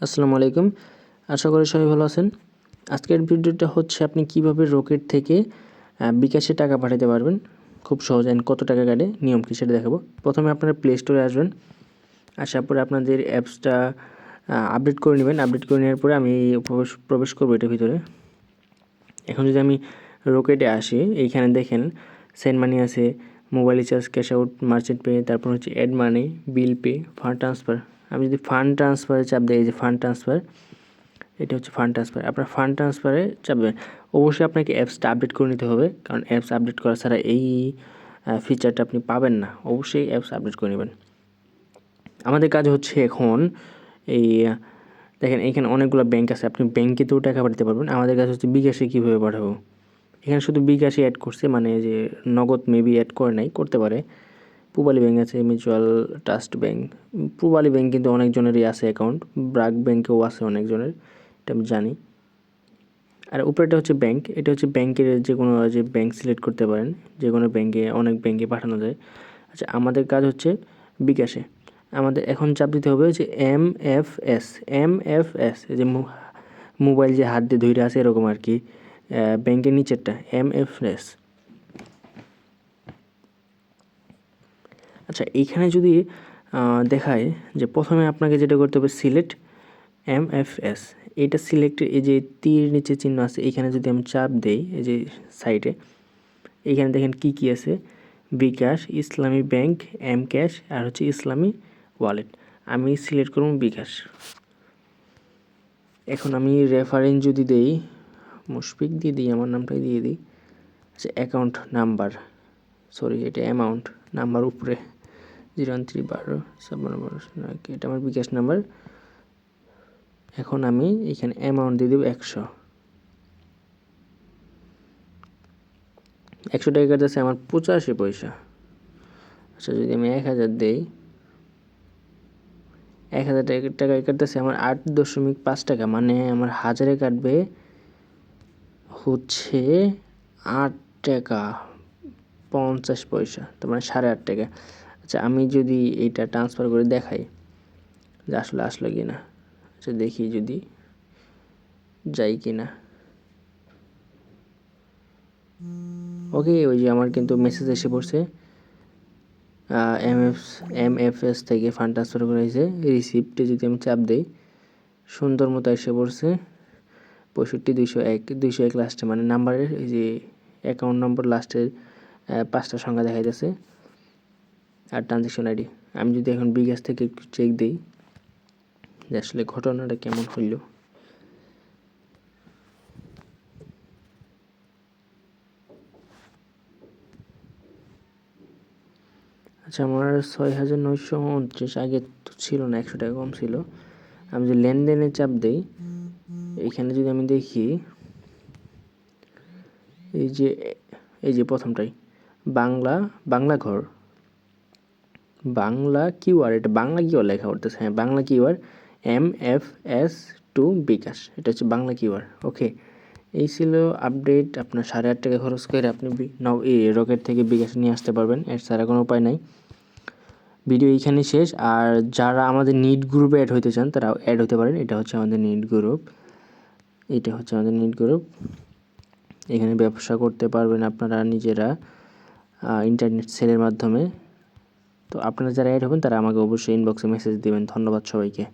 আসসালামু আলাইকুম। আশা করি সবাই ভালো আছেন। আজকের ভিডিওটা হচ্ছে আপনি কিভাবে রকেট থেকে বিকাশে টাকা পাঠাতে পারবেন খুব সহজ, অ্যান্ড কত টাকা কাটে, নিয়ম কি সেটা দেখাবো। প্রথমে আপনারা প্লে স্টোরে আসবেন। আসার পরে আপনাদের অ্যাপসটা আপডেট করে নেবেন। আপডেট করে নেওয়ার পরে আমি প্রবেশ করবো এটার ভিতরে। এখন যদি আমি রকেটে আসি, এইখানে দেখেন সেন্ড মানি আছে, mobile recharge, cash out, merchant pay, তারপর হচ্ছে add money, bill pay, fund transfer. আমি যদি ফান্ড ট্রান্সফারে চাপ দিই, এই যে ফান্ড ট্রান্সফার, এটা হচ্ছে ফান্ড ট্রান্সফার। আপনার ফান্ড ট্রান্সফারে চাপবেন। অবশ্যই আপনাকে অ্যাপসটা আপডেট করে নিতে হবে, কারণ অ্যাপস আপডেট করা ছাড়া এই ফিচারটা আপনি পাবেন না। অবশ্যই অ্যাপস আপডেট করে নেবেন। আমাদের কাজ হচ্ছে এখন এই দেখেন এইখানে অনেকগুলো ব্যাংক আছে, আপনি ব্যাংকেতেও টাকা পাঠাতে পারবেন। আমাদের কাজ হচ্ছে বিকাশে কীভাবে পাঠাবো। এখানে শুধু বিকাশে অ্যাড করছে, মানে যে নগদ মেবি অ্যাড করে নাই, করতে পারে। পূবালী ব্যাংক আছে, mutual trust bank. Pubali bank কিন্তু অনেকজনেরই আছে অ্যাকাউন্ট, ব্রাক ব্যাংকেও আছে অনেকজনের, এটা আমি জানি। আর উপরেটা হচ্ছে ব্যাংক, এটা হচ্ছে ব্যাংকের যে কোনো যে ব্যাংক সিলেক্ট করতে পারেন, যে কোনো ব্যাংকে, অনেক ব্যাংকে পাঠানো যায়। আচ্ছা, আমাদের কাজ হচ্ছে বিকাশে। আমাদের এখন চাপ দিতে হবে যে MFS, MFS, যে মোবাইল যে হাত দিয়ে ধরে আছে এরকম আর কি, ব্যাংকের নিচেরটা MFS। আচ্ছা, এইখানে যদি দেখায় যে প্রথমে আপনাকে যেটা করতে হবে সিলেক্ট MFS, এটা সিলেক্টের এই যে তীর নিচে চিহ্ন আছে, এইখানে যদি আমি চাপ দেই, এই যে সাইডে এইখানে দেখেন কি কি আছে, বিকাশ, ইসলামী ব্যাংক, এম ক্যাশ, আর হচ্ছে ইসলামী ওয়ালেট। আমি সিলেক্ট করব বিকাশ। এখন আমি রেফারেন্স যদি দেই, মুশফিক দিয়ে দিই, আমার নামটাই দিয়ে দিই। আচ্ছা, অ্যাকাউন্ট নাম্বার, সরি এটা অ্যামাউন্ট, নাম্বার উপরে 01312 এটা আমার বিকাশ নাম্বার। এখন আমি এখানে অ্যামাউন্ট দিয়ে দেবো 100 টাকা কাটতেছে আমার 85 পয়সা। আচ্ছা, যদি আমি 1000 দেই, 1000 টাকায় কাটতেছে আমার 8.5 টাকা, মানে আমার 1000-এ কাটবে হচ্ছে 8 টাকা 50 পয়সা, তার মানে 8.5 টাকা। আচ্ছা, আমি যদি এইটা ট্রান্সফার করে দেখাই যে আসলে আসলো কি না। আচ্ছা, দেখি যদি যাই কি না। ওকে, ওই যে আমার কিন্তু মেসেজ এসে পড়ছে, MFS থেকে ফান্ড ট্রান্সফার করে হয়েছে, রিসিপ্টে যদি আমি চাপ দিই, সুন্দর মতো এসে পড়ছে 65 201 লাস্টে, মানে নাম্বারের এই যে অ্যাকাউন্ট নম্বর লাস্টের 5টা সংখ্যা দেখা যাচ্ছে, আর ট্রানজ্যাকশন আইডি। আমি যদি এখন বিকাশ থেকে একটু চেক দিই যে আসলে ঘটনাটা কেমন হইল। আচ্ছা, আমার 6929, আগে তো ছিল না, 100 টাকা কম ছিল। আমি যে লেনদেনে চাপ দিই, এইখানে যদি আমি দেখি, এই যে প্রথমটাই বাংলা ঘর, বাংলা কিউআর, এটা বাংলা কিউআর লেখা করতেছে, হ্যাঁ বাংলা কিউআর, MFS টু বিকাশ, এটা হচ্ছে বাংলা কিউআর। ওকে, এই ছিল আপডেট। আপনার 8.5 টাকা খরচ করে আপনি রকেট থেকে বিকাশ নিয়ে আসতে পারবেন, এর ছাড়া কোনো উপায় নাই। ভিডিও এইখানে শেষ। আর যারা আমাদের নিট গ্রুপে অ্যাড হতে চান তারা অ্যাড হতে পারেন। এটা হচ্ছে আমাদের নিট গ্রুপ, এটা হচ্ছে আমাদের নিট গ্রুপ। এখানে ব্যবসা করতে পারবেন আপনারা নিজেরা ইন্টারনেট সেলের মাধ্যমে। তো আপনারা যারা অ্যাড হবেন তারা আমাকে অবশ্যই ইনবক্সে মেসেজ দেবেন। ধন্যবাদ সবাইকে।